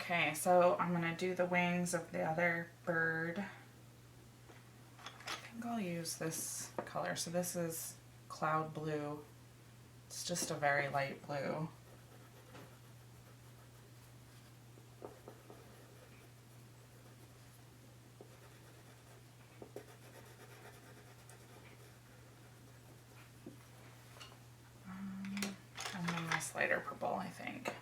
Okay, so I'm going to do the wings of the other bird. I think I'll use this color. So this is cloud blue. It's just a very light blue. And then this lighter purple, I think.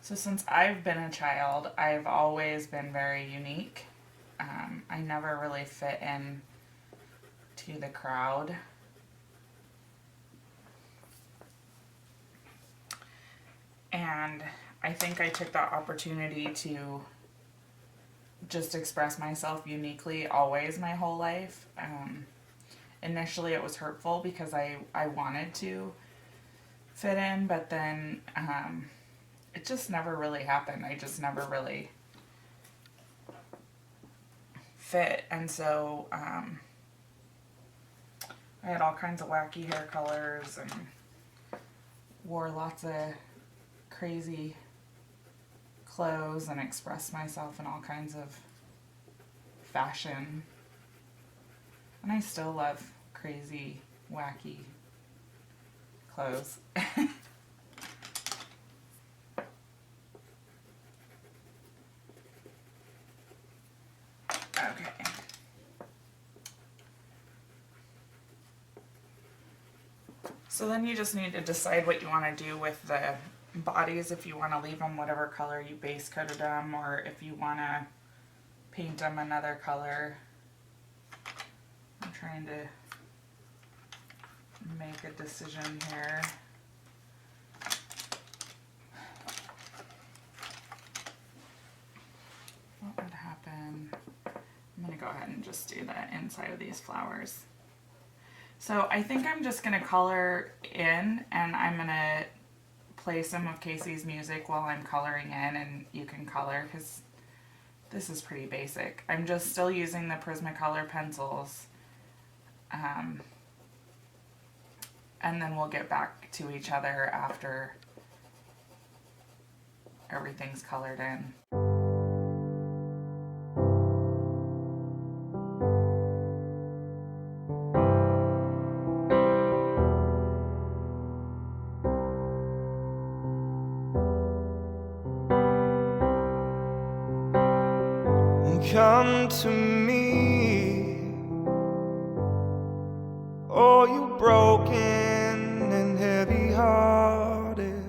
So since I've been a child, I've always been very unique. I never really fit in to the crowd. And I think I took that opportunity to just express myself uniquely always my whole life. Initially it was hurtful because I wanted to fit in, but then it just never really happened. I just never really fit. And so I had all kinds of wacky hair colors and wore lots of crazy clothes and expressed myself in all kinds of fashion. And I still love crazy, wacky clothes. Okay. So then you just need to decide what you want to do with the bodies, if you want to leave them whatever color you base coated them, or if you want to paint them another color. I'm trying to make a decision here. What would happen? I'm going to go ahead and just do the inside of these flowers. So I think I'm just going to color in, and I'm going to play some of Casey's music while I'm coloring in, and you can color because this is pretty basic. I'm just still using the Prismacolor pencils. And then we'll get back to each other after everything's colored in. Come to me, oh, you broken and heavy hearted.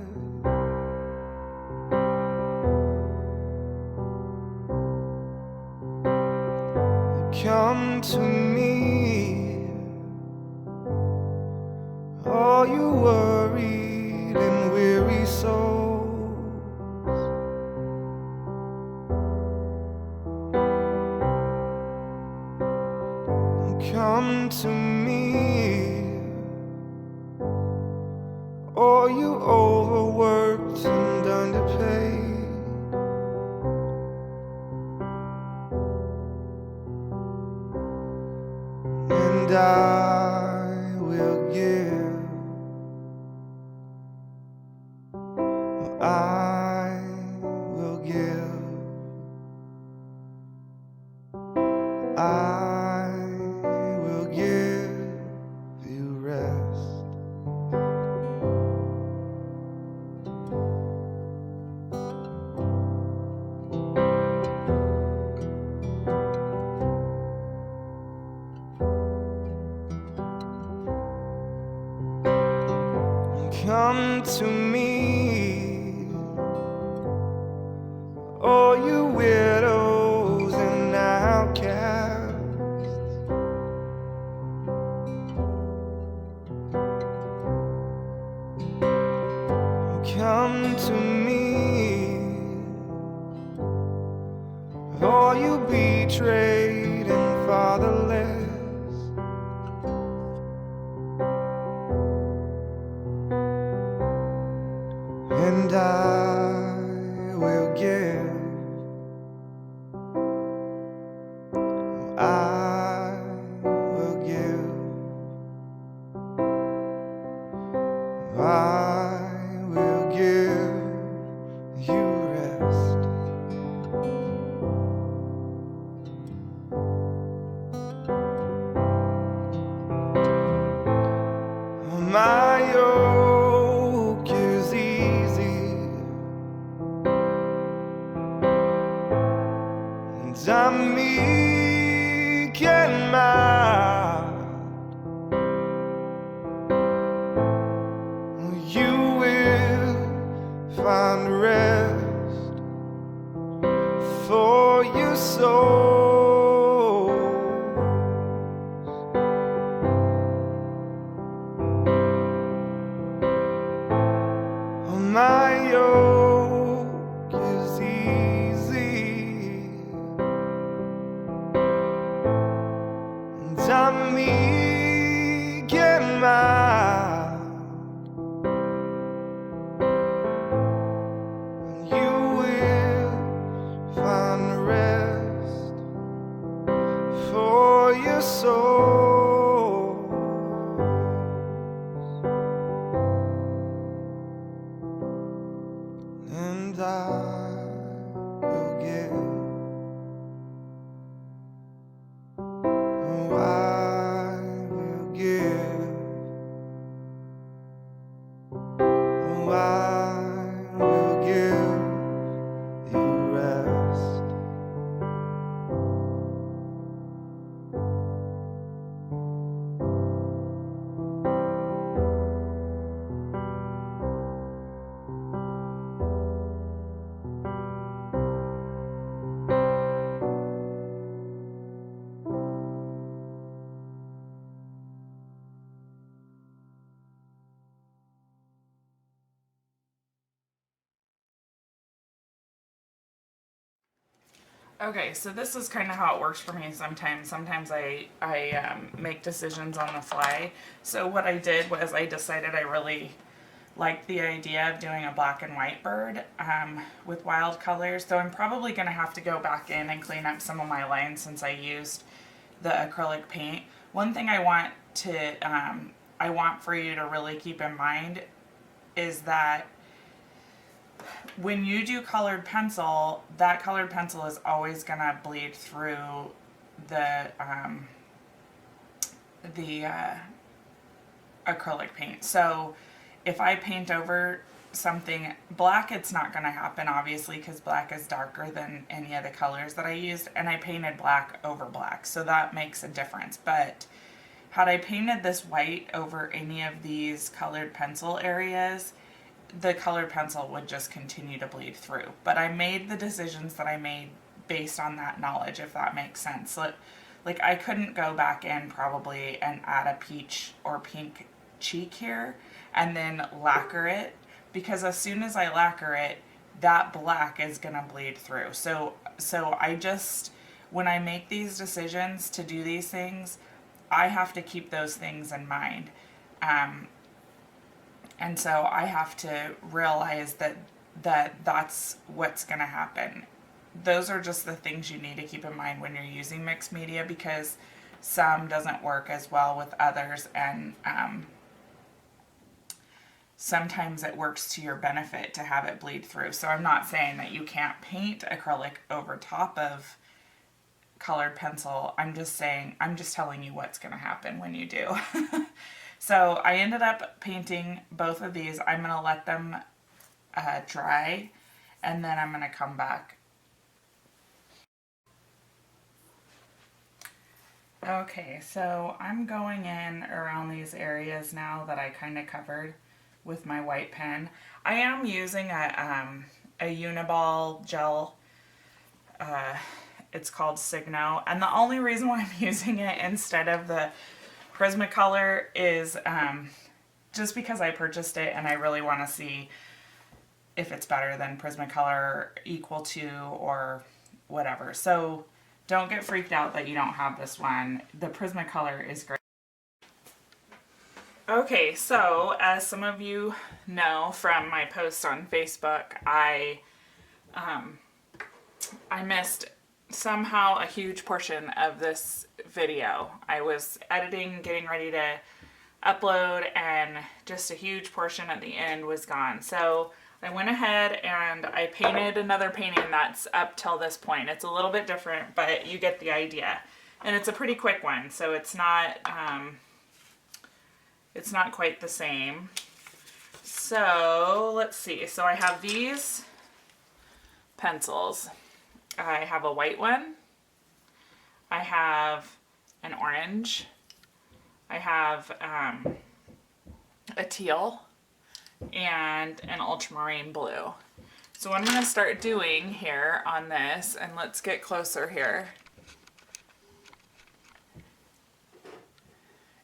Come to me, oh, you worried and weary souls. Come to me, oh, you overworked and underpaid. And I will give, I will give, I will give you rest. Come to me, oh, you widows and outcasts. Come to me, oh, you betrayed and fatherless. And I will give, I will give, I I'm meek and mild, and you will find rest for your soul. And I will give, oh, I will give, oh, I will give you rest. Okay, so this is kind of how it works for me sometimes. Sometimes I make decisions on the fly. So what I did was I decided I really liked the idea of doing a black and white bird with wild colors. So I'm probably going to have to go back in and clean up some of my lines since I used the acrylic paint. One thing I want for you to really keep in mind is that when you do colored pencil, that colored pencil is always gonna bleed through the acrylic paint. So if I paint over something black, it's not gonna happen, obviously, because black is darker than any of the colors that I used, and I painted black over black, so that makes a difference. But had I painted this white over any of these colored pencil areas, the colored pencil would just continue to bleed through. But I made the decisions that I made based on that knowledge, if that makes sense. Like I couldn't go back in probably and add a peach or pink cheek here and then lacquer it, because as soon as I lacquer it, that black is gonna bleed through. So I just, when I make these decisions to do these things, I have to keep those things in mind. And so I have to realize that's what's going to happen. Those are just the things you need to keep in mind when you're using mixed media, because some doesn't work as well with others, and sometimes it works to your benefit to have it bleed through. So I'm not saying that you can't paint acrylic over top of colored pencil. I'm just telling you what's going to happen when you do. So I ended up painting both of these. I'm going to let them dry, and then I'm going to come back. Okay, so I'm going in around these areas now that I kind of covered with my white pen. I am using a Uniball gel. It's called Signo, and the only reason why I'm using it instead of the Prismacolor is just because I purchased it and I really want to see if it's better than Prismacolor, equal to, or whatever. So don't get freaked out that you don't have this one. The Prismacolor is great. Okay, so as some of you know from my post on Facebook, I missed somehow a huge portion of this video. I was editing, getting ready to upload, and just a huge portion at the end was gone. So I went ahead and I painted another painting that's up till this point. It's a little bit different, but you get the idea. And it's a pretty quick one, so it's not quite the same. So let's see. So I have these pencils. I have a white one, I have an orange, I have a teal, and an ultramarine blue. So what I'm going to start doing here on this, and let's get closer here,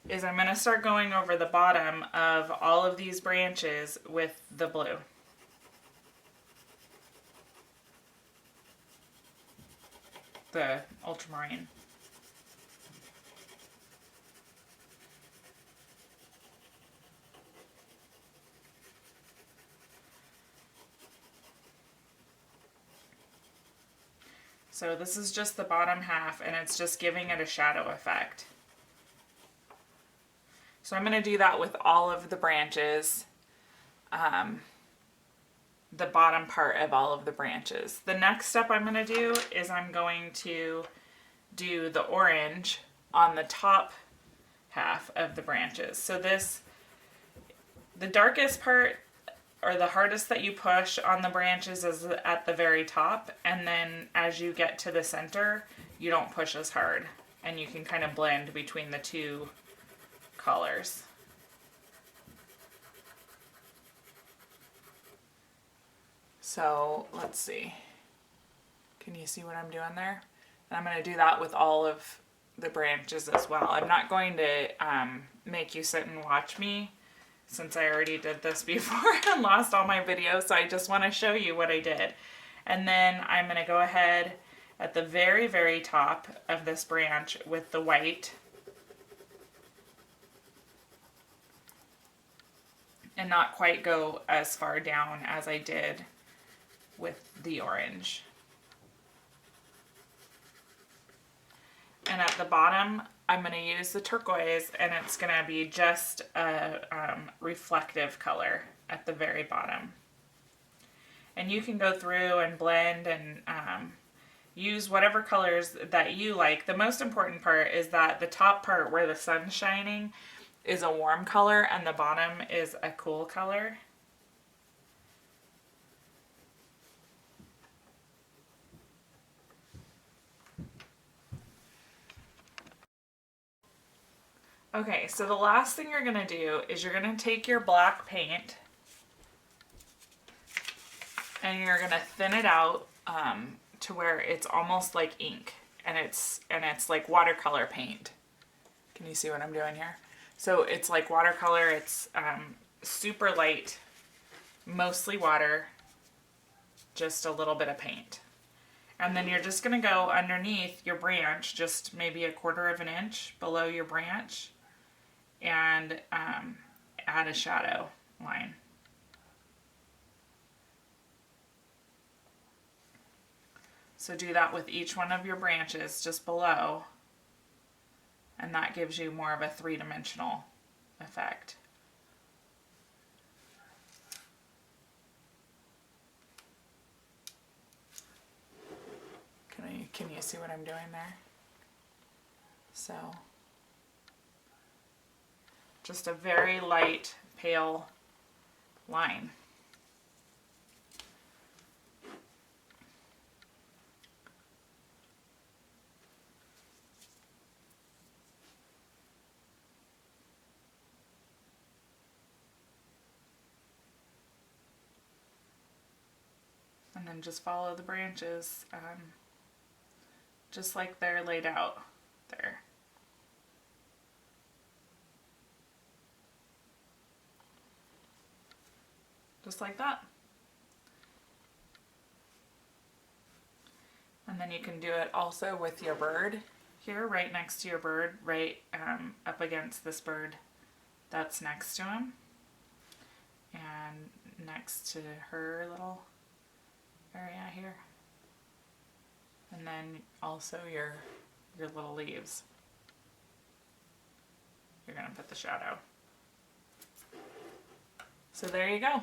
is I'm going to start going over the bottom of all of these branches with the blue. The ultramarine. So this is just the bottom half, and it's just giving it a shadow effect. So I'm going to do that with all of the branches, the bottom part of all of the branches. The next step I'm going to do is I'm going to do the orange on the top half of the branches. So the darkest part, or the hardest that you push on the branches, is at the very top, and then as you get to the center, you don't push as hard, and you can kind of blend between the two colors. So let's see. Can you see what I'm doing there? And I'm going to do that with all of the branches as well. I'm not going to make you sit and watch me, since I already did this before and lost all my videos, so I just want to show you what I did. And then I'm going to go ahead at the very, very top of this branch with the white and not quite go as far down as I did with the orange. And at the bottom, I'm going to use the turquoise, and it's going to be just a reflective color at the very bottom. And you can go through and blend and use whatever colors that you like. The most important part is that the top part where the sun's shining is a warm color, and the bottom is a cool color. Okay, so the last thing you're going to do is you're going to take your black paint and you're going to thin it out to where it's almost like ink, and it's like watercolor paint. Can you see what I'm doing here? So it's like watercolor. It's super light, mostly water, just a little bit of paint. And then you're just going to go underneath your branch, just maybe 1/4 of an inch below your branch, and add a shadow line. So do that with each one of your branches just below, and that gives you more of a 3-dimensional effect. Can you see what I'm doing there? So just a very light, pale line. And then just follow the branches, just like they're laid out there. Just like that. And then you can do it also with your bird here, right next to your bird, right up against this bird that's next to him, and next to her little area here. And then also your little leaves. You're going to put the shadow. So there you go.